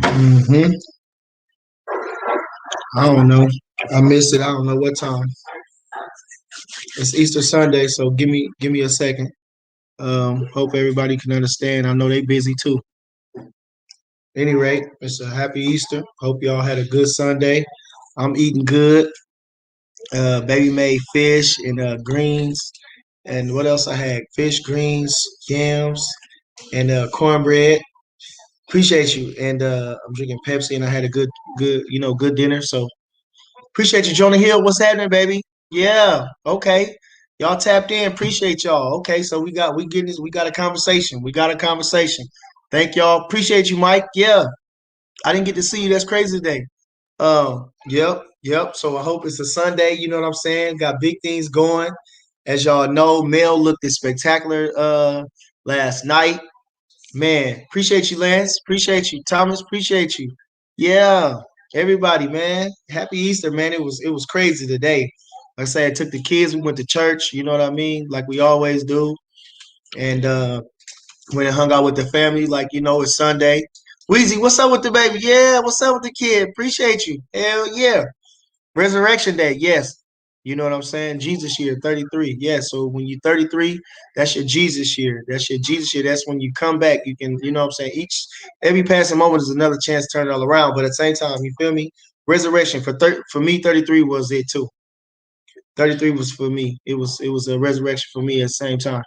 Mm-hmm. I don't know. I missed it. I don't know what time. It's Easter Sunday, so give me a second. Hope everybody can understand. I know they busy too. Any rate, it's a happy Easter. Hope y'all had a good Sunday. I'm eating good. Baby made fish and greens. And what else I had? Fish, greens, yams, and cornbread. Appreciate you. And I'm drinking Pepsi, and I had a good dinner. So appreciate you, Jonah Hill. What's happening, baby? Yeah. Okay. Y'all tapped in. Appreciate y'all. Okay. So we getting this. We got a conversation. We got a conversation. Thank y'all. Appreciate you, Mike. Yeah. I didn't get to see you. That's crazy today. Yep. So I hope it's a Sunday. You know what I'm saying? Got big things going. As y'all know, Mel looked spectacular last night. Man, appreciate you, Lance. Appreciate you, Thomas. Appreciate you. Yeah, everybody, man. Happy Easter, man. It was crazy today. Like I said, I took the kids. We went to church. You know what I mean? Like we always do. And went and hung out with the family. Like it's Sunday. Weezy, what's up with the baby? Yeah, what's up with the kid? Appreciate you. Hell yeah. Resurrection Day, yes. You know what I'm saying? Jesus year, 33. Yeah. So when you're 33, that's your Jesus year. That's your Jesus year. That's when you come back. You can, you know what I'm saying? Every passing moment is another chance to turn it all around. But at the same time, you feel me? Resurrection for me, 33 was it too. 33 was for me. It was a resurrection for me at the same time.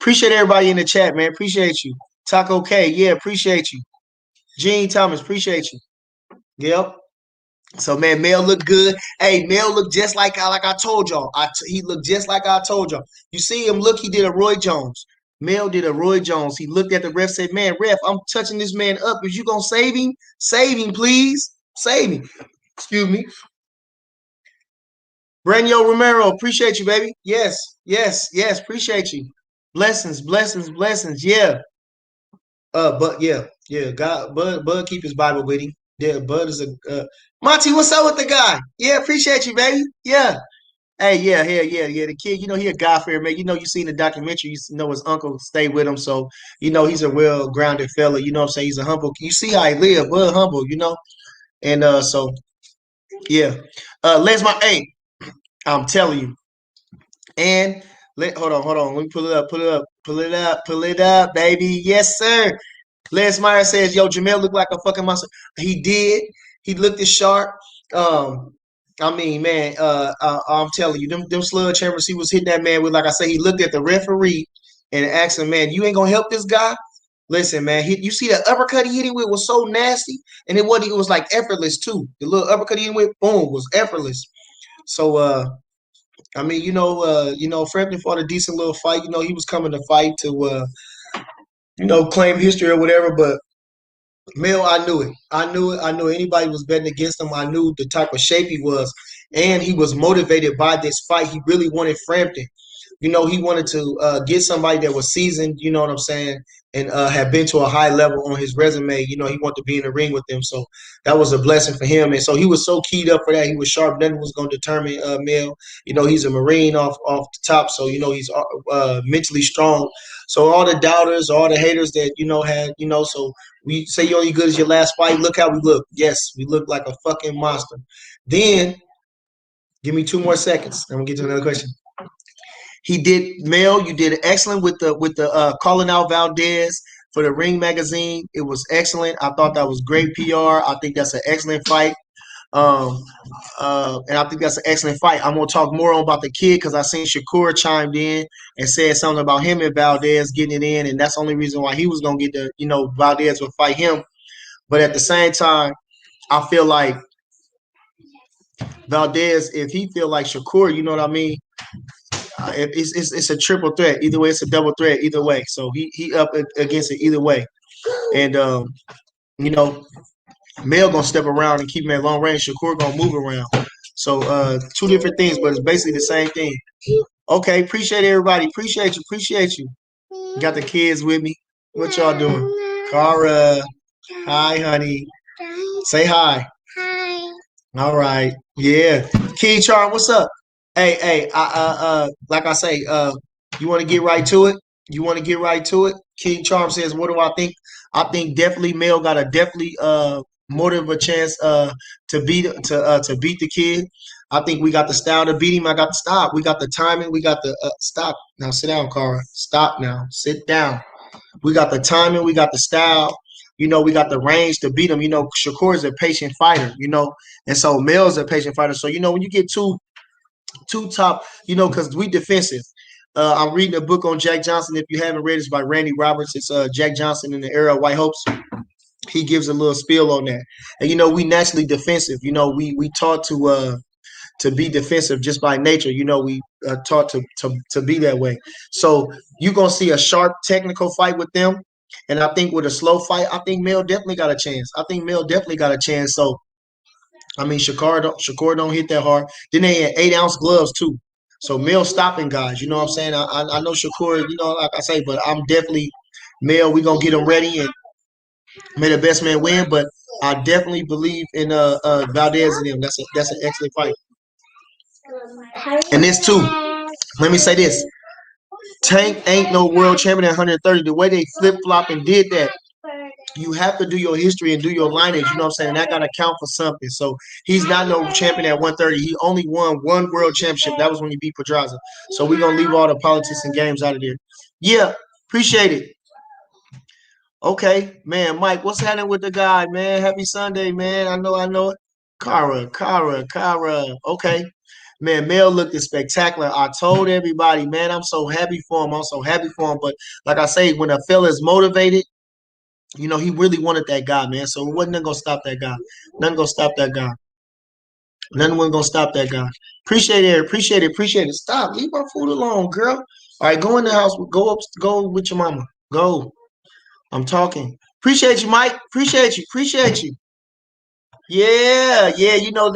Appreciate everybody in the chat, man. Appreciate you. Taco K, yeah, appreciate you. Gene Thomas, appreciate you. Yep. So man, Mel looked good. Hey, Mel looked just like I told y'all. He looked just like I told y'all. You see him look. He did a Roy Jones. Mel did a Roy Jones. He looked at the ref, said, "Man, ref, I'm touching this man up. Is you gonna save him? Save him, please. Save him." Excuse me. Branyo Romero, appreciate you, baby. Yes. Appreciate you. Blessings. Yeah. But yeah. God, Bud, keep his Bible with him. Yeah, Bud is a Monty. What's up with the guy? Yeah, appreciate you, baby. Yeah. Hey, yeah. The kid, he a God fearer, man. You seen the documentary. You know his uncle stayed with him, so he's a well grounded fella. You know what I'm saying? He's a humble. You see how he live, Bud humble. And so yeah. Les, my hey, I'm telling you. And hold on. Let me pull it up, baby. Yes, sir. Les Meyer says, "Yo, Jamel looked like a fucking monster." He did. He looked as sharp. Um, I mean, man, I'm telling you, them sledgehammers he was hitting that man with, like I say, he looked at the referee and asked him, "Man, you ain't gonna help this guy?" Listen, man, you see the uppercut he hit him with was so nasty, and it was like effortless too. The little uppercut he hit him with, boom, was effortless. So, I mean, Frampton fought a decent little fight. He was coming to fight to, claim history or whatever, but Mel, I knew it. I knew anybody was betting against him. I knew the type of shape he was. And he was motivated by this fight. He really wanted Frampton. He wanted to get somebody that was seasoned, you know what I'm saying, and have been to a high level on his resume. He wanted to be in the ring with them. So that was a blessing for him. And so he was so keyed up for that. He was sharp. Nothing was going to determine Mel. He's a Marine off the top. So, he's mentally strong. So all the doubters, all the haters that, so we say you're only good as your last fight. Look how we look. Yes, we look like a fucking monster. Then, give me 2 more seconds. I'm going to get to another question. He did, Mel. You did excellent with the calling out Valdez for the Ring magazine. It was excellent. I thought that was great PR. I think that's an excellent fight. Um, and I think that's an excellent fight. I'm gonna talk more about the kid because I seen Shakur chimed in and said something about him and Valdez getting it in, and that's the only reason why he was gonna get Valdez would fight him. But at the same time, I feel like Valdez, if he feel like Shakur, you know what I mean, it's a triple threat. Either way, it's a double threat. Either way, so he up against it either way. And you know, Mel gonna step around and keep him at long range. Shakur gonna move around. So two different things, but it's basically the same thing. Okay, appreciate everybody. Appreciate you. Got the kids with me. What y'all doing? Cara, hi, honey. Say hi. All right. Yeah. Key Charm, what's up? Hey, like I say, you want to get right to it? You want to get right to it? King Charm says, "What do I think? I think definitely Mel got a definitely more of a chance to beat the kid. I think we got the style to beat him. I got the stop. We got the timing. We got the stop. Now sit down, Cara. Stop now. Sit down. We got the timing. We got the style. We got the range to beat him. Shakur is a patient fighter. And so Mel's a patient fighter. So when you get two top, because we defensive. I'm reading a book on Jack Johnson. If you haven't read it, it's by Randy Roberts. It's Jack Johnson in the Era of White Hopes. He gives a little spiel on that. And we naturally defensive. We taught to be defensive just by nature. We taught to be that way. So you're gonna see a sharp technical fight with them. And I think with a slow fight, I think Mel definitely got a chance. So I mean, Shakur don't hit that hard. Then they had 8-ounce gloves too. So Mel stopping guys. You know what I'm saying? I know Shakur. Like I say, but I'm definitely Mel. We gonna get him ready and may the best man win. But I definitely believe in Valdez and him. That's an excellent fight. And this too. Let me say this: Tank ain't no world champion at 130. The way they flip flop and did that, you have to do your history and do your lineage. You know what I'm saying? That got to count for something. So he's not no champion at 130. He only won one world championship. That was when he beat Pedraza. So we're going to leave all the politics and games out of there. Yeah, appreciate it. Okay, man, Mike, what's happening with the guy, man? Happy Sunday, man. I know it. Kara. Okay. Man, Mel looked spectacular. I told everybody, man, I'm so happy for him. I'm so happy for him. But like I say, when a fella's motivated, he really wanted that guy, man. So it wasn't gonna stop that guy. Nothing gonna stop that guy. Nothing wasn't gonna stop that guy. Appreciate it. Stop. Leave my food alone, girl. All right, go in the house. Go with your mama. Go. I'm talking. Appreciate you, Mike. Appreciate you. Yeah.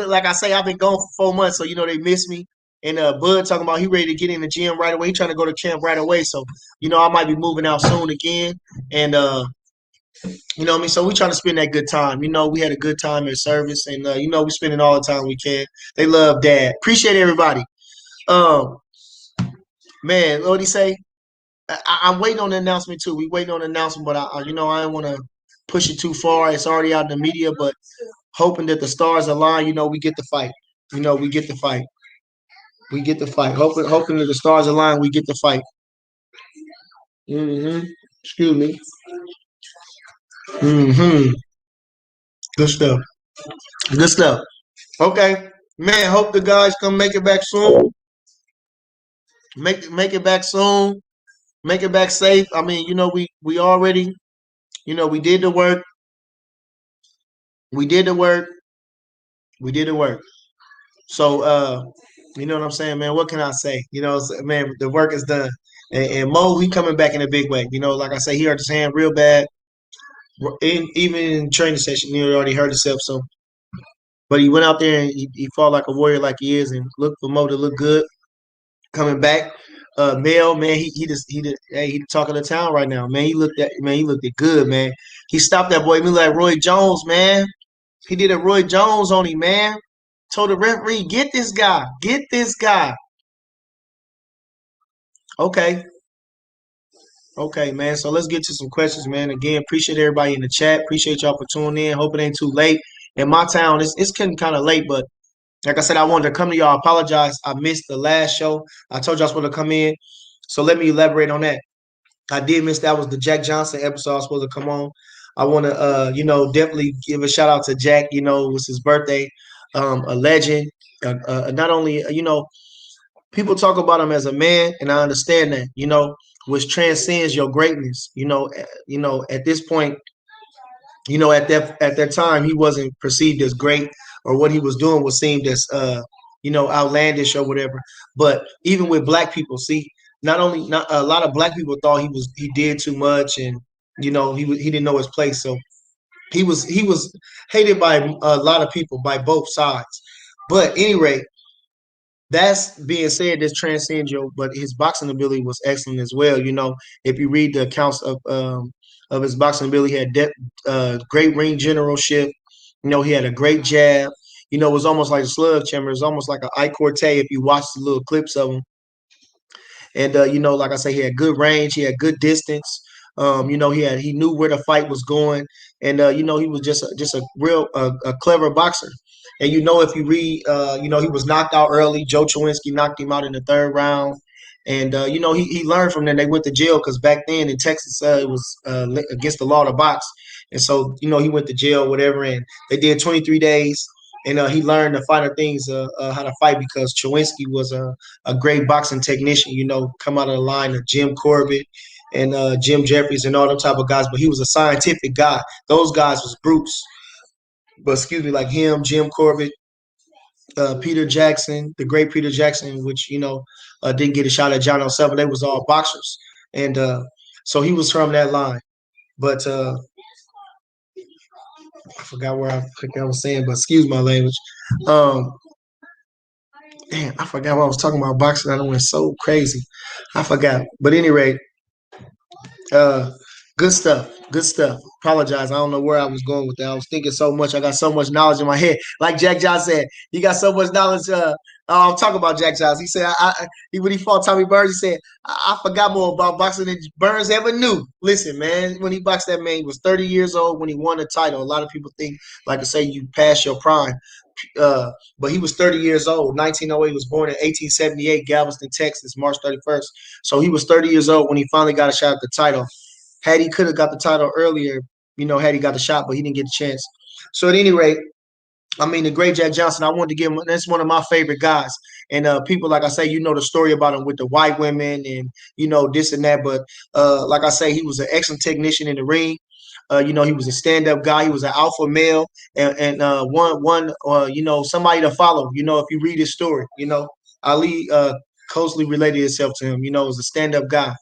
Like I say, I've been gone for 4 months, so they miss me. And Bud talking about he ready to get in the gym right away. He trying to go to camp right away. So, I might be moving out soon again. And you know what I mean? So we trying to spend that good time. We had a good time at service, and we spending all the time we can. They love dad. Appreciate everybody. Um, man, what he say? I'm waiting on the announcement too. We waiting on the announcement, but I didn't want to push it too far. It's already out in the media, but hoping that the stars align. We get the fight. We get the fight. We get the fight. Hoping that the stars align. We get the fight. Excuse me. hmm Good stuff. Good stuff. Okay, man. Hope the guys come make it back soon. Make it back soon. Make it back safe. I mean, we already, we did the work. We did the work. We did the work. So, you know what I'm saying, man. What can I say? Man, the work is done. And Mo, he coming back in a big way. Like I say, he hurt his hand real bad. Even in training session, he already hurt himself. So, but he went out there and he fought like a warrior, like he is, and looked for Mo to look good coming back. Mel, man, he the talk of the town right now, man. He looked at good, man. He stopped that boy. He looked like Roy Jones, man. He did a Roy Jones on him, man. Told the referee, get this guy, get this guy. Okay, okay, man. So let's get to some questions, man. Again, appreciate everybody in the chat. Appreciate y'all for tuning in. Hope it ain't too late. In my town, it's getting kind of late, but like I said, I wanted to come to y'all. I apologize. I missed the last show. I told you I was supposed to come in. So let me elaborate on that. I did miss that was the Jack Johnson episode I was supposed to come on. I want to definitely give a shout out to Jack. It was his birthday. A legend. Not only people talk about him as a man, and I understand that, which transcends your greatness. At this point, at that time, he wasn't perceived as great, or what he was doing was seemed as outlandish or whatever. But even with black people, see, not a lot of black people thought he did too much, and he didn't know his place. So he was hated by a lot of people, by both sides. But anyway, that's being said, this transcends your, but his boxing ability was excellent as well. If you read the accounts of his boxing ability, he had great ring generalship. He had a great jab. It was almost like a slug chamber. It was almost like an Ike Cortez if you watch the little clips of him. and like I say, he had good range, he had good distance. He knew where the fight was going, and he was just a real a clever boxer. And if you read, he was knocked out early. Joe Chowinski knocked him out in the third round. And he learned from them. They went to jail because back then in Texas it was against the law to box, and so he went to jail, whatever. And they did 23 days, and he learned the finer things how to fight because Chowinski was a great boxing technician. Come out of the line of Jim Corbett and Jim Jeffries and all them type of guys, but he was a scientific guy. Those guys was brutes. But excuse me, like him, Jim Corbett, Peter Jackson, the great Peter Jackson, which didn't get a shot at John L. They was all boxers, and so he was from that line. But I forgot where I was saying, but excuse my language. Um, Damn, I forgot what I was talking about boxing. I went so crazy. I forgot. But anyway, uh, good stuff. Good stuff. Apologize. I don't know where I was going with that. I was thinking so much. I got so much knowledge in my head. Like Jack Johnson said, he got so much knowledge. I'm talking about Jack Johnson. He said, when he fought Tommy Burns, he said, I forgot more about boxing than Burns ever knew. Listen, man, when he boxed that man, he was 30 years old when he won the title. A lot of people think, like I say, you pass your prime. But he was 30 years old. 1908 was born in 1878, Galveston, Texas, March 31st. So he was 30 years old when he finally got a shot at the title. Had he could have got the title earlier, had he got the shot, but he didn't get a chance. So at any rate, I mean, the great Jack Johnson, I wanted to give him, that's one of my favorite guys. And people, like I say, the story about him with the white women and, this and that. But like I say, he was an excellent technician in the ring. He was a stand-up guy. He was an alpha male and somebody to follow, if you read his story, Ali closely related himself to him, was a stand-up guy,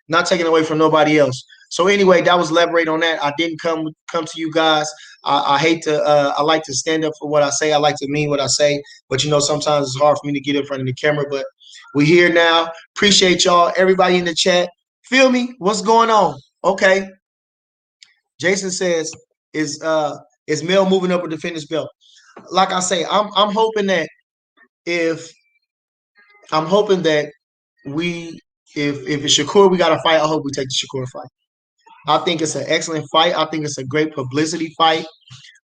not taking away from nobody else. So anyway, that was elaborate on that. I didn't come to you guys. I hate to. I like to stand up for what I say. I like to mean what I say. But sometimes it's hard for me to get in front of the camera. But we're here now. Appreciate y'all. Everybody in the chat. Feel me? What's going on? Okay. Jason says, is Mel moving up with the finish belt? Like I say, I'm hoping that if I'm hoping that we if it's Shakur, we got to fight. I hope we take the Shakur fight. I think it's an excellent fight. I think it's a great publicity fight.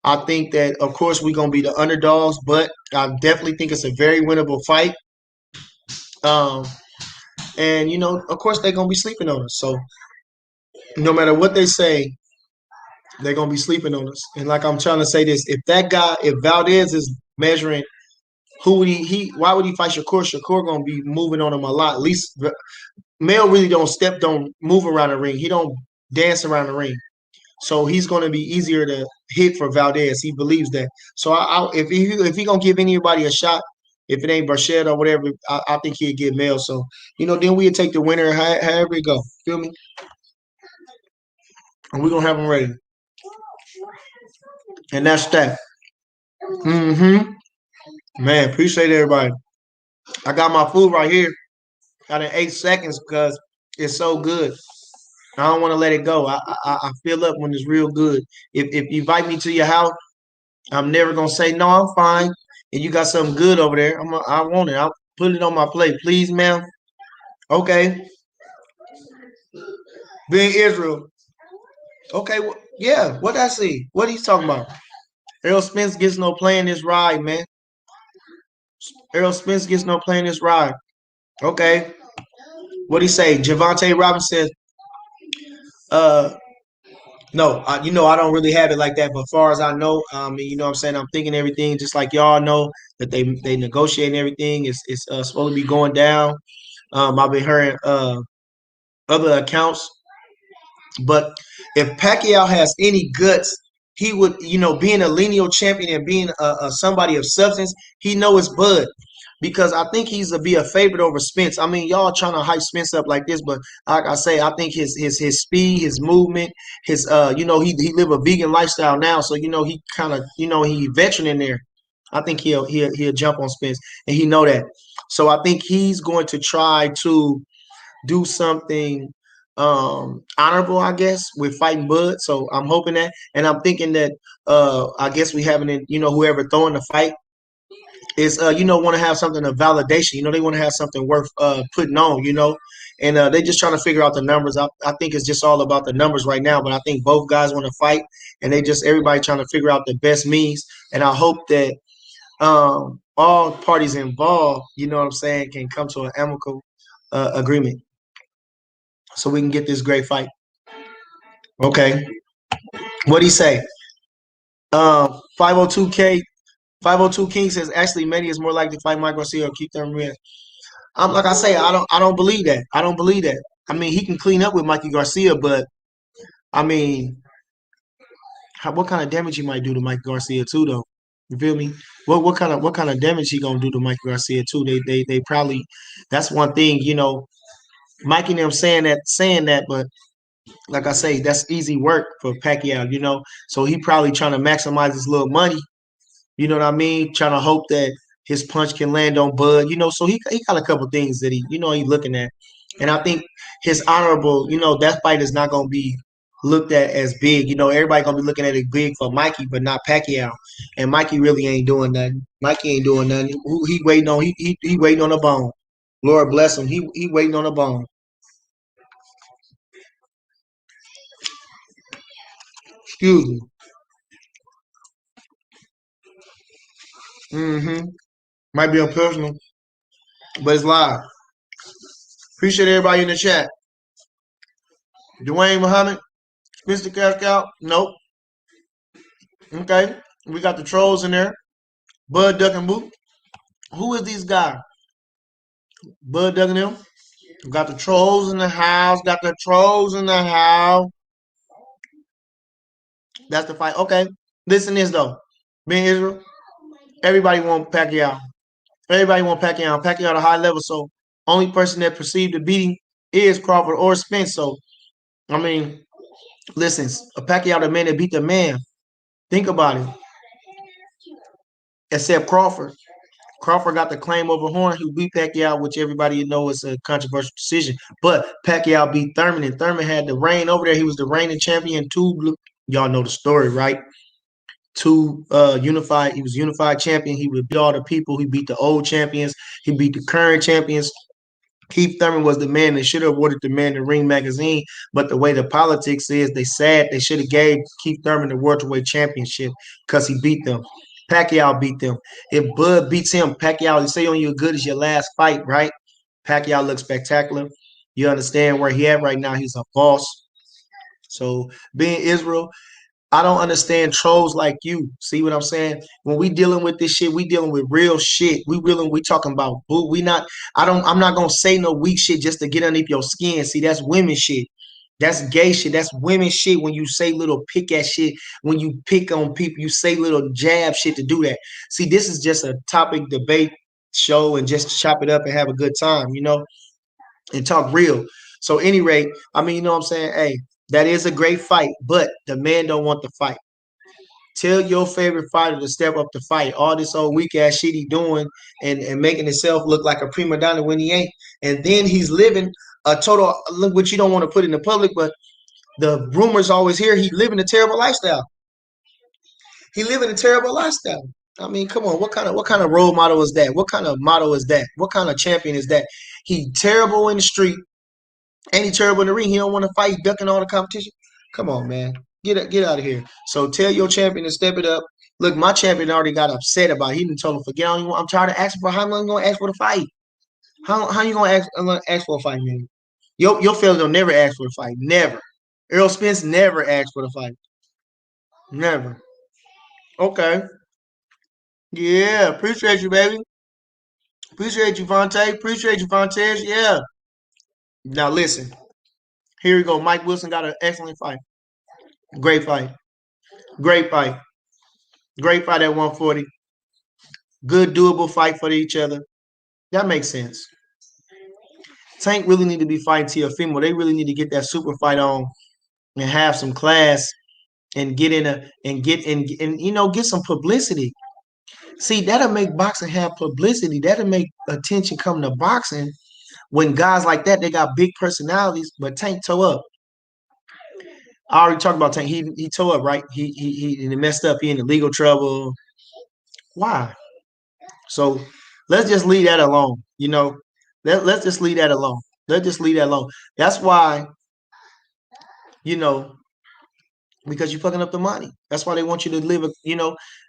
I think that, of course, we're going to be the underdogs, but I definitely think it's a very winnable fight. Um, and, of course, they're going to be sleeping on us. So no matter what they say, they're going to be sleeping on us. And like I'm trying to say this, if Valdez is measuring who would why would he fight Shakur? Shakur going to be moving on him a lot. At least Mel really don't move around the ring. He don't dance around the ring. So he's going to be easier to hit for Valdez. He believes that. So if he gonna give anybody a shot, if it ain't Burchett or whatever, I think he'd get Mel. So then we'd take the winner however it go. Feel me? And we're gonna have them ready. And that's that. Mm-hmm. Man, appreciate everybody. I got my food right here. Got in 8 seconds because it's so good. I don't want to let it go. I fill up when it's real good. If you invite me to your house, I'm never gonna say no. I'm fine. And you got something good over there. I want it. I'll put it on my plate, please, ma'am. Okay. Being Israel. Okay. Yeah. What I see? What he's talking about? Errol Spence gets no play in this ride, man. Errol Spence gets no play in this ride. Okay. What he say? Javante Robinson says, uh, no, I don't really have it like that. But as far as I know, what I'm saying, I'm thinking everything just like y'all know that they negotiate everything. It's supposed to be going down. I've been hearing other accounts, but if Pacquiao has any guts, he would, being a lineal champion and being a somebody of substance, he know his bud. Because I think he's to be a favorite over Spence. I mean, y'all trying to hype Spence up like this, but like I say, I think his speed, his movement, his he live a vegan lifestyle now, so he kind of he veteran in there. I think he'll jump on Spence, and he know that. So I think he's going to try to do something honorable, I guess, with fighting Bud. So I'm hoping that, and I'm thinking that I guess we having it, whoever throwing the fight is want to have something of validation. They want to have something worth putting on. And they just trying to figure out the numbers. I think it's just all about the numbers right now. But I think both guys want to fight, and they just everybody trying to figure out the best means. And I hope that all parties involved, you know what I'm saying, can come to an amicable agreement so we can get this great fight. Okay, what do he say? 502K 502 King says actually Manny is more likely to fight Mike Garcia or keep them in. Like I say, I don't believe that. I don't believe that. I mean, he can clean up with Mikey Garcia, but I mean, what kind of damage he might do to Mike Garcia too, though? You feel me? What kind of damage he gonna do to Mike Garcia too? They probably that's one thing, Mike and them saying that, but like I say, that's easy work for Pacquiao, So he probably trying to maximize his little money. You know what I mean? Trying to hope that his punch can land on Bud. So he got a couple things that he looking at, and I think his honorable, that fight is not gonna be looked at as big. Everybody gonna be looking at it big for Mikey, but not Pacquiao. And Mikey really ain't doing nothing. Mikey ain't doing nothing. Who he waiting on? He waiting on a bone. Lord bless him. He waiting on a bone. Excuse me. Mm-hmm. Might be personal, but it's live. Appreciate everybody in the chat. Dwayne Muhammad, Mr. Cash Cow. Nope. Okay. We got the trolls in there. Bud Duck and Boot. Who is these guys? Bud Duck and them. We got the trolls in the house. Got the trolls in the house. That's the fight. Okay. Listen to this though. Being Israel, everybody want Pacquiao. Everybody want Pacquiao. Pacquiao at a high level. So only person that perceived the beating is Crawford or Spence. So I mean, listen, a Pacquiao the man that beat the man. Think about it. Except Crawford. Crawford got the claim over Horn, who beat Pacquiao, which everybody is a controversial decision. But Pacquiao beat Thurman, and Thurman had the reign over there. He was the reigning champion. Y'all know the story, right? Unified. He was unified champion. He would beat all the people. He beat the old champions. He beat the current champions. Keith Thurman was the man. They should have awarded the man the Ring magazine, but the way the politics is, they should have gave Keith Thurman the welterweight championship because he beat them. Pacquiao beat them. If Bud beats him, Pacquiao, you say on you good as your last fight, right? Pacquiao looks spectacular. You understand where he at right now. He's a boss. So being Israel, I don't understand trolls like you. See what I'm saying? When we dealing with this shit, we dealing with real shit. We talking about boo. I'm not gonna say no weak shit just to get underneath your skin. See, that's women shit. That's gay shit. That's women shit when you say little pick at shit, when you pick on people, you say little jab shit to do that. See, this is just a topic debate show and just chop it up and have a good time, and talk real. So any rate, I mean, you know what I'm saying? Hey, that is a great fight, but the man don't want the fight. Tell your favorite fighter to step up to fight. All this old weak ass shit he doing and making himself look like a prima donna when he ain't. And then he's living a total look what you don't want to put in the public, but the rumors always hear he living a terrible lifestyle. He living a terrible lifestyle. I mean, come on, what kind of role model is that? What kind of motto is that? What kind of champion is that? He terrible in the street, and he terrible in the ring. He don't want to fight. He ducking all the competition. Come on, man. Get out of here. So tell your champion to step it up. Look, my champion already got upset about it. He didn't told him forget. I'm tired of asking for how long you gonna ask for the fight. How you gonna ask for a fight, man? Your fellas don't never ask for a fight. Never. Earl Spence never asked for the fight. Never. Okay. Yeah. Appreciate you, baby. Appreciate you, Vontae. Appreciate you, Vontae. Yeah. Now listen. Here we go. Mike Wilson got an excellent fight. Great fight. Great fight. Great fight at 140. Good doable fight for each other. That makes sense. Tank really need to be fighting Teofimo. They really need to get that super fight on and have some class and get in a and get and get some publicity. See, that'll make boxing have publicity. That'll make attention come to boxing when guys like that they got big personalities, but Tank toe up. I already talked about Tank. He toe up, right? He messed up. He in legal trouble. Why? So let's just leave that alone. Let's just leave that alone. Let's just leave that alone. That's why, you know, because you're fucking up the money. That's why they want you to live.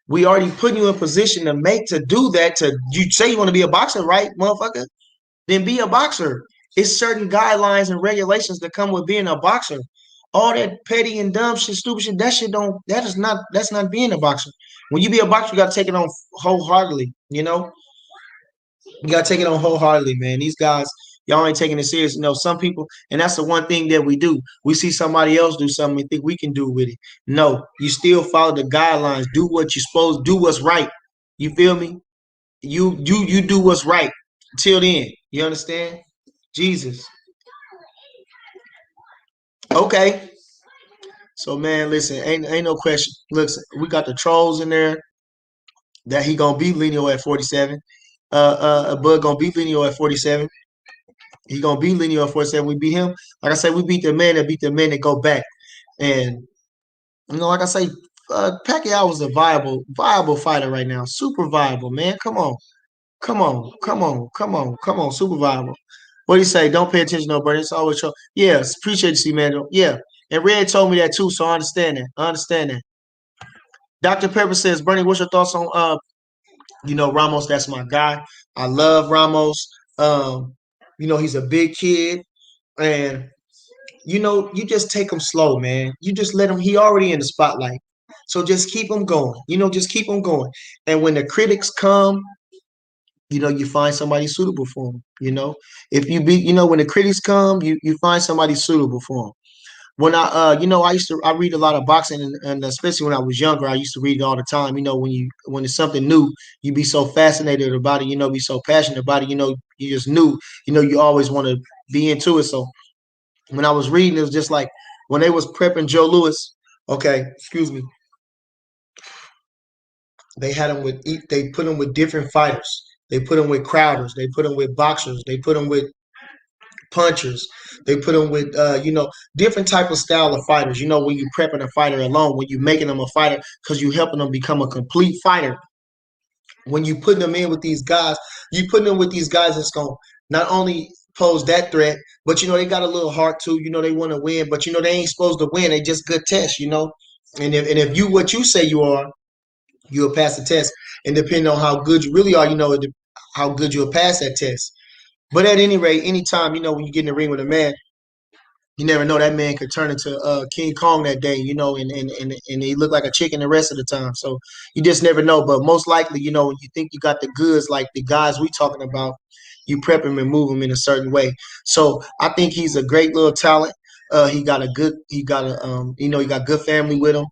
We already putting you in position to do that. You say you want to be a boxer, right, motherfucker? Then be a boxer. It's certain guidelines and regulations that come with being a boxer. All that petty and dumb shit, stupid shit, that shit don't. That's not being a boxer. When you be a boxer, you got to take it on wholeheartedly. You got to take it on wholeheartedly, man. These guys, y'all ain't taking it serious. Some people, and that's the one thing that we do. We see somebody else do something and think we can do with it. No, you still follow the guidelines. Do what you're supposed. Do what's right. You feel me? You do what's right. Till then, you understand? Jesus. Okay. So man, listen, ain't no question. Listen, we got the trolls in there that he gonna beat Lenio at 47. Bud gonna beat Lenio at 47. He gonna beat Lenio at 47. We beat him. Like I said, we beat the men that beat the men that go back. And like I say, Pacquiao was a viable fighter right now. Super viable, man. Come on. Come on. Come on. Come on. Come on. Super viable. What do you say? Don't pay attention to nobody. It's always trouble. Yeah, appreciate you, see, man. Yeah. And Red told me that too, so I understand that. I understand that. Dr. Pepper says, Bernie, what's your thoughts on Ramos? That's my guy. I love Ramos. He's a big kid. And you just take him slow, man. You just let him. He already in the spotlight, so just keep him going. Just keep him going. And when the critics come, you find somebody suitable for him. If you be, when the critics come, you find somebody suitable for him. When I read a lot of boxing, and especially when I was younger, I used to read it all the time. When it's something new, you be so fascinated about it. Be so passionate about it. You just knew. You always want to be into it. So when I was reading, it was just like when they was prepping Joe Louis. Okay, excuse me. They had him with. They put him with different fighters. They put him with crowders. They put him with boxers. They put him with punchers. They put him with different type of style of fighters. When you prepping a fighter alone, when you making them a fighter, because you helping them become a complete fighter. When you put them in with these guys, you put them with these guys that's gonna not only pose that threat, but they got a little heart too. They want to win, but they ain't supposed to win. They just good tests. And if you what you say you are, you'll pass the test. And depending on how good you really are, how good you'll pass that test. But at any rate, anytime, when you get in the ring with a man, you never know, that man could turn into King Kong that day, and he looked like a chicken the rest of the time. So you just never know. But most likely, when you think you got the goods, like the guys we talking about, you prep him and move him in a certain way. So I think he's a great little talent. He got good family with him.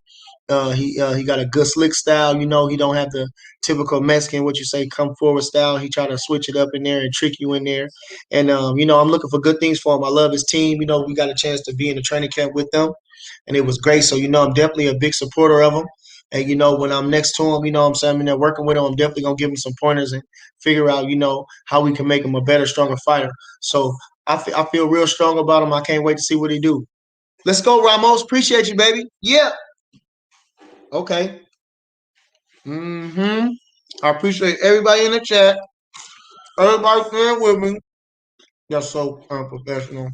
He got a good slick style. He don't have the typical Mexican, what you say, come forward style. He try to switch it up in there and trick you in there. And I'm looking for good things for him. I love his team. We got a chance to be in the training camp with them, and it was great. So I'm definitely a big supporter of him. And when I'm next to him, I'm saying I'm in there working with him. I'm definitely gonna give him some pointers and figure out, how we can make him a better, stronger fighter. So I feel real strong about him. I can't wait to see what he do. Let's go, Ramos. Appreciate you, baby. Yeah. Okay. Mm-hmm. I appreciate everybody in the chat. Everybody staying with me. That's so unprofessional.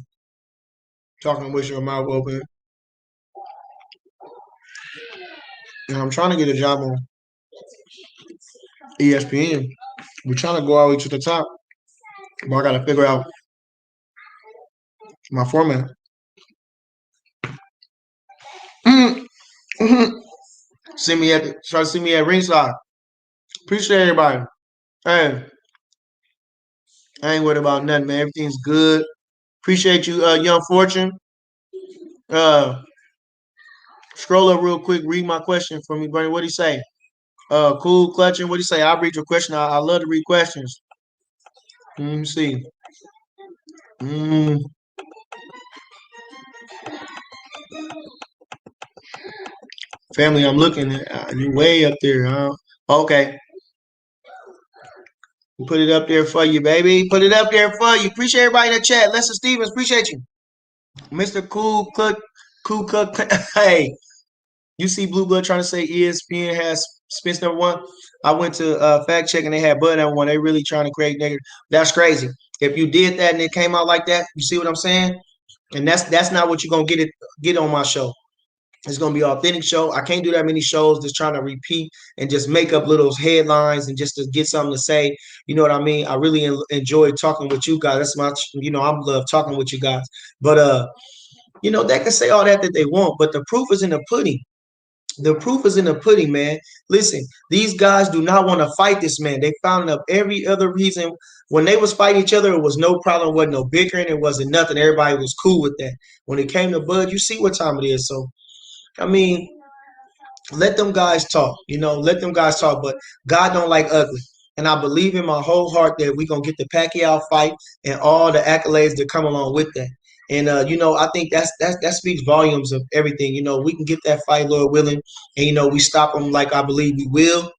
Talking with your mouth open. And I'm trying to get a job on ESPN. We're trying to go all the way to the top. But I gotta figure out my format. Mm-hmm. Try to see me at ringside. Appreciate everybody. Hey, I ain't worried about nothing, man. Everything's good. Appreciate you, Young Fortune. Uh, scroll up real quick. Read my question for me, Bernie. What do you say? Cool clutching. What do you say? I'll read your question. I love to read questions. Let me see. Mm, family, I'm looking at you way up there. Huh? Okay. Put it up there for you, baby. Put it up there for you. Appreciate everybody in the chat. Lester Stevens, appreciate you. Mr. Cool Cook. Hey, you see Blue Blood trying to say ESPN has Spence number one. I went to fact check and they had Bud number one. They really trying to create negative. That's crazy. If you did that and it came out like that, you see what I'm saying? And that's not what you're gonna get on my show. It's gonna be an authentic show. I can't do that many shows just trying to repeat and just make up little headlines and just to get something to say. You know what I mean? I really enjoy talking with you guys. That's my, I love talking with you guys. But they can say all that they want, but the proof is in the pudding. The proof is in the pudding, man. Listen, these guys do not want to fight this man. They found up every other reason. When they was fighting each other, it was no problem, wasn't no bickering, it wasn't nothing. Everybody was cool with that. When it came to Bud, you see what time it is. So, I mean, let them guys talk. Let them guys talk. But God don't like ugly. And I believe in my whole heart that we're gonna get the Pacquiao fight and all the accolades that come along with that. And I think that speaks volumes of everything. We can get that fight, Lord willing, and we stop them like I believe we will.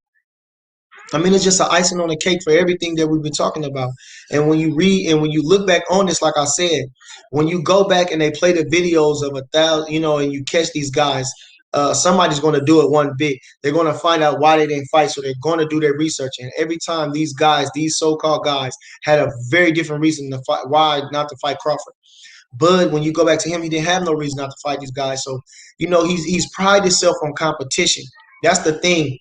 I mean, it's just an icing on the cake for everything that we've been talking about. And when you read and when you look back on this, like I said, when you go back and they play the videos of 1,000, and you catch these guys, somebody's going to do it one bit. They're going to find out why they didn't fight, so they're going to do their research. And every time these guys, these so-called guys, had a very different reason to fight, why not to fight Crawford. Bud, when you go back to him, he didn't have no reason not to fight these guys. So, he's prided himself on competition. That's the thing.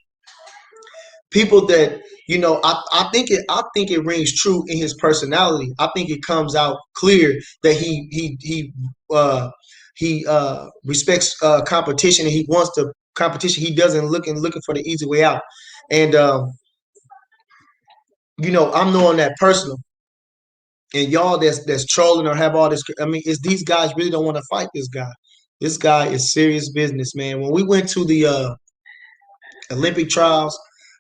People that I think it rings true in his personality. I think it comes out clear that he respects competition and he wants the competition. He doesn't looking for the easy way out. And I'm knowing that personal. And y'all that's trolling or have all this. I mean, it's these guys really don't want to fight this guy. This guy is serious business, man. When we went to the Olympic trials,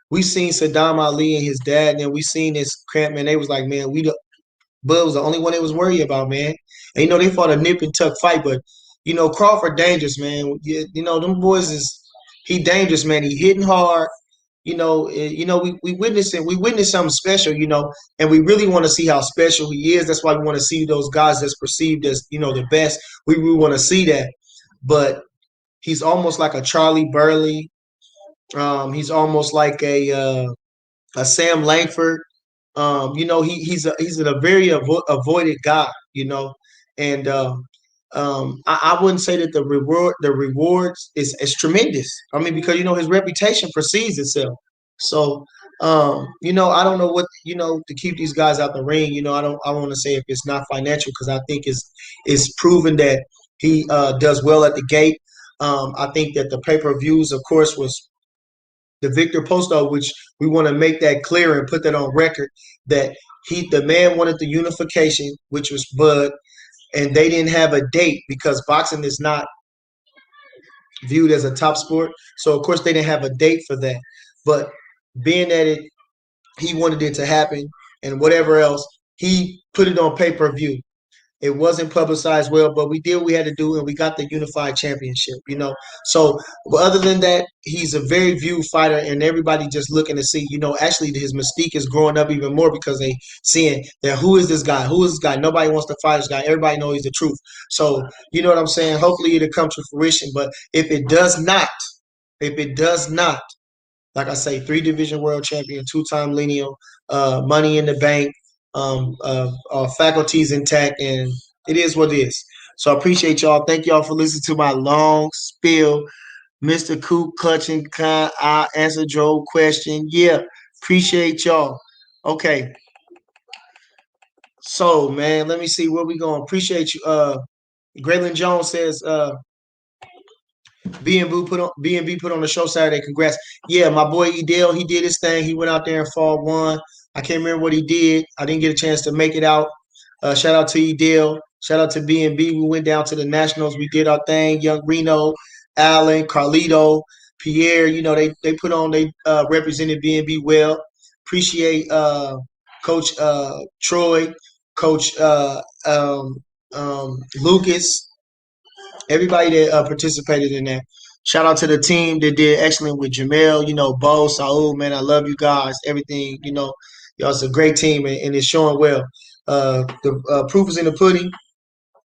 we seen Saddam Ali and his dad, and then we seen this crap, man. They was like, man, Bud was the only one they was worried about, man. And they fought a nip and tuck fight, but Crawford dangerous, man. Them boys he dangerous, man. He hitting hard. We witnessed something special, and we really want to see how special he is. That's why we want to see those guys that's perceived as the best. We really want to see that, but he's almost like a Charlie Burley. He's almost like a Sam Langford. He's a very avoided guy, and I wouldn't say that the rewards is tremendous. I mean, because his reputation precedes itself. So I don't know what to keep these guys out the ring. I don't want to say if it's not financial because I think it's proven that he does well at the gate. I think that the pay-per-views, of course, was the Victor Posto, which we want to make that clear and put that on record that the man wanted the unification, which was Bud, and they didn't have a date because boxing is not viewed as a top sport. So of course they didn't have a date for that. But being that he wanted it to happen and whatever else, he put it on pay-per-view. It wasn't publicized well, but we did what we had to do, and we got the unified championship. So, but other than that, he's a very viewed fighter, and everybody just looking to see. Actually, his mystique is growing up even more because they seeing that who is this guy? Who is this guy? Nobody wants to fight this guy. Everybody knows he's the truth. So, you know what I'm saying? Hopefully, it'll come to fruition. But if it does not, like I say, 3 division world champion, 2-time lineal, money in the bank, faculties intact, and it is what it is. So I appreciate y'all. Thank y'all for listening to my long spiel. Mr. Coop Clutching, I answered your question. Yeah, appreciate y'all. Okay. So, man, let me see where we going. Appreciate you. Graylin Jones says, B&B put on the show Saturday. Congrats. Yeah, my boy Edel, he did his thing. He went out there and fought one. I can't remember what he did. I didn't get a chance to make it out. Shout out to Edel. Shout out to B&B. We went down to the Nationals. We did our thing. Young Reno, Allen, Carlito, Pierre. They put on, they represented B&B well. Appreciate Coach Troy, Coach Lucas, everybody that participated in that. Shout out to the team that did excellent with Jamel, Bo, Saul, man. I love you guys. Everything, y'all's a great team and it's showing well. The proof is in the pudding.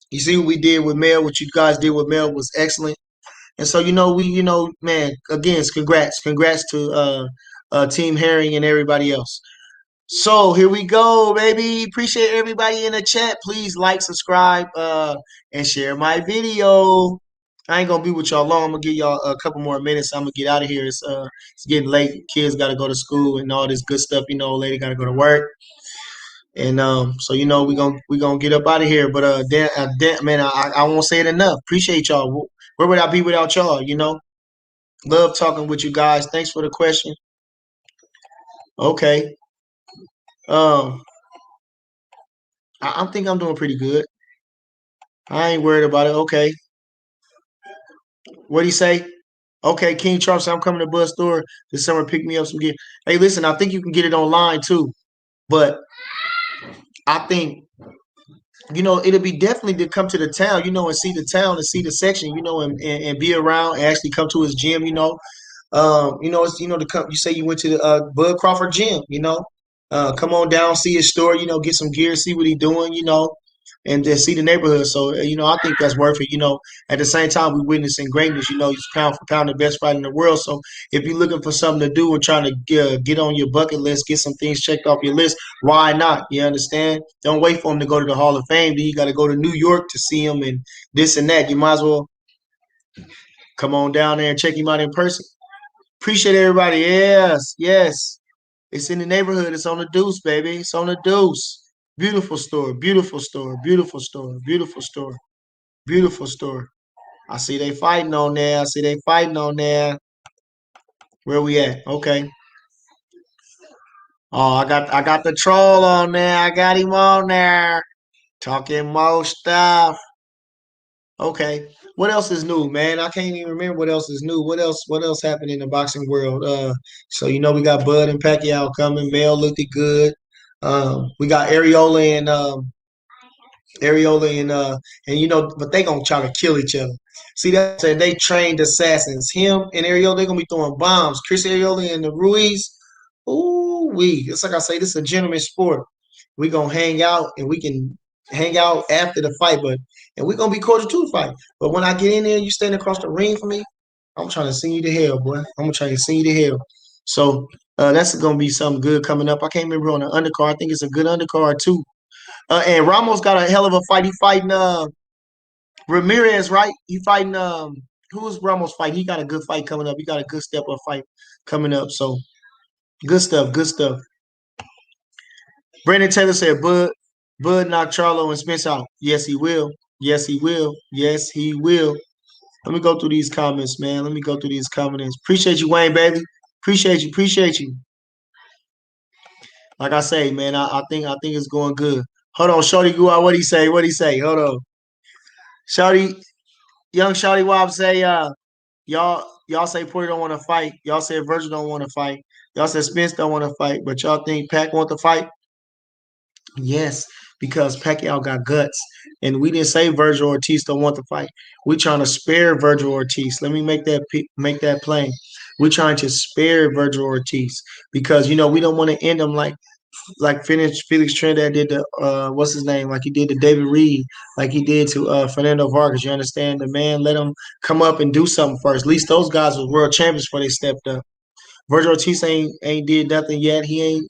You see what we did with Mel, what you guys did with Mel was excellent. And so man, again, congrats to Team Herring and everybody else. So here we go, baby. Appreciate everybody in the chat. Please like, subscribe, and share my video. I ain't gonna be with y'all long. I'm gonna give y'all a couple more minutes. I'm gonna get out of here. It's getting late. Kids gotta go to school and all this good stuff. Lady gotta go to work. And so we gonna get up out of here. But man, I won't say it enough. Appreciate y'all. Where would I be without y'all? Love talking with you guys. Thanks for the question. Okay. Um, I think I'm doing pretty good. I ain't worried about it. Okay. What'd he say? Okay, King Charles said, I'm coming to Bud Store this summer. Pick me up some gear. Hey, listen, I think you can get it online too. But I think, it'll be definitely to come to the town, and see the town and see the section, and be around and actually come to his gym. It's to come. You say you went to the Bud Crawford gym. Come on down, see his store. Get some gear, see what he's doing. And then see the neighborhood. So I think that's worth it. At the same time, we're witnessing greatness. He's pound for pound the best fighter in the world. So if you're looking for something to do and trying to get on your bucket list, get some things checked off your list, why not? You understand? Don't wait for him to go to the Hall of Fame. Then you got to go to New York to see him and this and that. You might as well come on down there and check him out in person. Appreciate everybody. Yes, yes. It's in the neighborhood. It's on the Deuce, baby. It's on the Deuce. Beautiful store. Beautiful store. Beautiful store. Beautiful store. Beautiful store. I see they fighting on there. I see they fighting on there. Where we at? Okay. Oh, I got the troll on there. I got him on there. Talking more stuff. Okay. What else is new, man? I can't even remember what else is new. What else happened in the boxing world? So we got Bud and Pacquiao coming. Mel looked good. We got Areola and but they gonna try to kill each other. See that said they trained assassins. Him and Areola, they gonna be throwing bombs. Chris Areola and the Ruiz. Ooh, it's like I say, this is a gentleman sport. We gonna hang out and we can hang out after the fight, and we gonna be cordial to the fight. But when I get in there, you stand across the ring for me, I'm trying to send you to hell, boy. I'm gonna try to send you to hell. So that's gonna be something good coming up. I can't remember on the undercard. I think it's a good undercard too. And Ramos got a hell of a fight. He fighting Ramirez, right? He fighting who's Ramos fight? He got a good fight coming up. He got a good step up fight coming up. So good stuff, good stuff. Brandon Taylor said Bud knock Charlo and Spence out. Yes, he will. Yes, he will. Yes, he will. Let me go through these comments, man. Let me go through these comments. Appreciate you, Wayne, baby. Appreciate you. Appreciate you. Like I say, man, I think it's going good. Hold on, Shorty Gua, what he say? What he say? Hold on. Shorty, young Shorty Wob say, y'all say Porter don't want to fight. Y'all say Virgil don't want to fight. Y'all say Spence don't want to fight, but y'all think Pac want to fight? Yes, because Pacquiao got guts, and we didn't say Virgil Ortiz don't want to fight. We're trying to spare Virgil Ortiz. Let me make that plain. We're trying to spare Virgil Ortiz because we don't want to end him like Felix Trinidad did to what's his name, like he did to David Reed, like he did to Fernando Vargas. You understand? The man let him come up and do something first. At least those guys were world champions before they stepped up. Virgil Ortiz ain't did nothing yet. He ain't,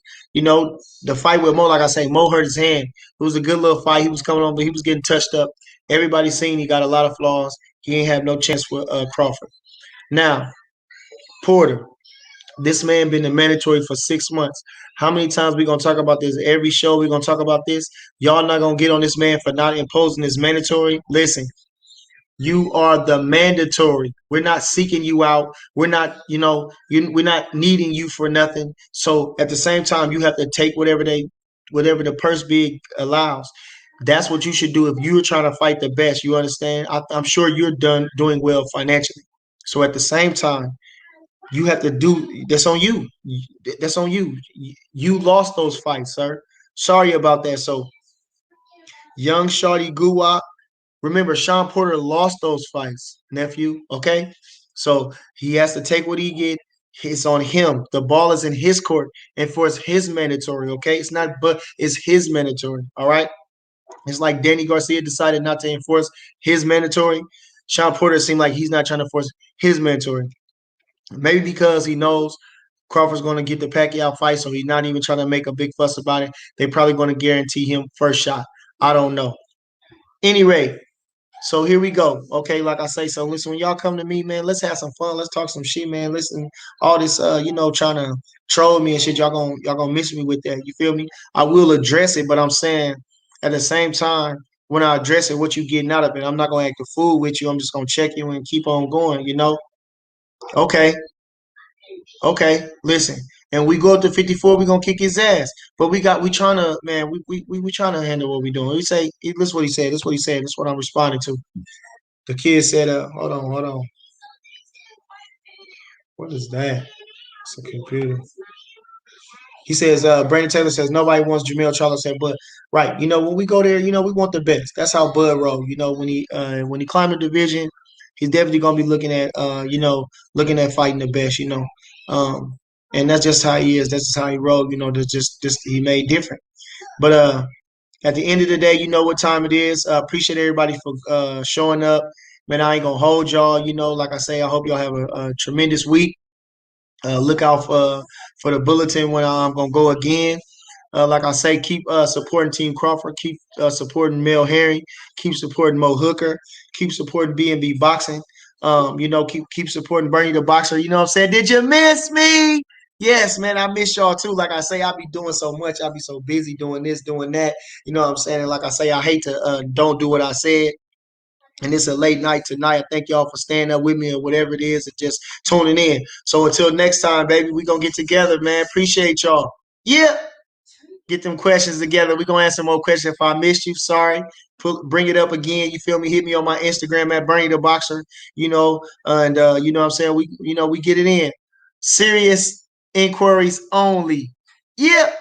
the fight with Mo, like I say, Mo hurt his hand. It was a good little fight. He was coming on, but he was getting touched up. Everybody seen he got a lot of flaws. He ain't have no chance with Crawford. Now, Porter, this man been in mandatory for 6 months. How many times we gonna talk about this? Every show we gonna talk about this. Y'all not gonna get on this man for not imposing this mandatory. Listen, you are the mandatory. We're not seeking you out. We're not, we're not needing you for nothing. So at the same time, you have to take whatever the purse bid allows. That's what you should do if you're trying to fight the best. You understand? I'm sure you're doing well financially. So at the same time, you have to do. That's on you. That's on you. You lost those fights, sir. Sorry about that. So young Shorty Guwap. Remember, Sean Porter lost those fights, nephew. Okay, so he has to take what he get. It's on him. The ball is in his court, and for it's his mandatory. Okay, it's not, but it's his mandatory. All right. It's like Danny Garcia decided not to enforce his mandatory. Sean Porter seemed like he's not trying to force his mentoring. Maybe because he knows Crawford's going to get the Pacquiao fight, so he's not even trying to make a big fuss about it. They're probably going to guarantee him first shot. I don't know. Anyway, so here we go. Okay, like I say, so listen, when y'all come to me, man, let's have some fun. Let's talk some shit, man. Listen, all this trying to troll me and shit, y'all gonna miss me with that. You feel me? I will address it, but I'm saying at the same time, when I address it, what you getting out of it? I'm not gonna act a fool with you. I'm just gonna check you and keep on going. Okay, okay, listen. And we go up to 54, we gonna kick his ass. But we trying to, man, we trying to handle what we doing. We say, this is what he said, this is what he said, this is what I'm responding to. The kid said, hold on. What is that? It's a computer. He says, Brandon Taylor says, nobody wants Jamel Charlo said, but right, when we go there, we want the best. That's how Bud roll. When he climbed the division, he's definitely gonna be looking at looking at fighting the best. Um, and that's just how he is. That's just how he rolled, that's just he made different. But at the end of the day, you know what time it is. Appreciate everybody for showing up. Man, I ain't gonna hold y'all. Like I say, I hope y'all have a tremendous week. Look out for the bulletin when I'm gonna go again. Like I say, keep supporting Team Crawford. Keep supporting Mel Herring. Keep supporting Mo Hooker. Keep supporting B&B Boxing. Keep supporting Bernie the Boxer. You know what I'm saying? Did you miss me? Yes, man, I miss y'all too. Like I say, I be doing so much. I be so busy doing this, doing that. You know what I'm saying? And like I say, I hate to don't do what I said. And it's a late night tonight. I thank y'all for staying up with me or whatever it is and just tuning in. So until next time, baby, we going to get together, man. Appreciate y'all. Yeah. Get them questions together. We're going to answer more questions. If I missed you, sorry. Bring it up again. You feel me? Hit me on my Instagram at Bernie the Boxer, and you know what I'm saying? We get it in. Serious inquiries only. Yeah.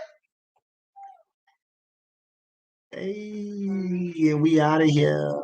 Hey, and we out of here.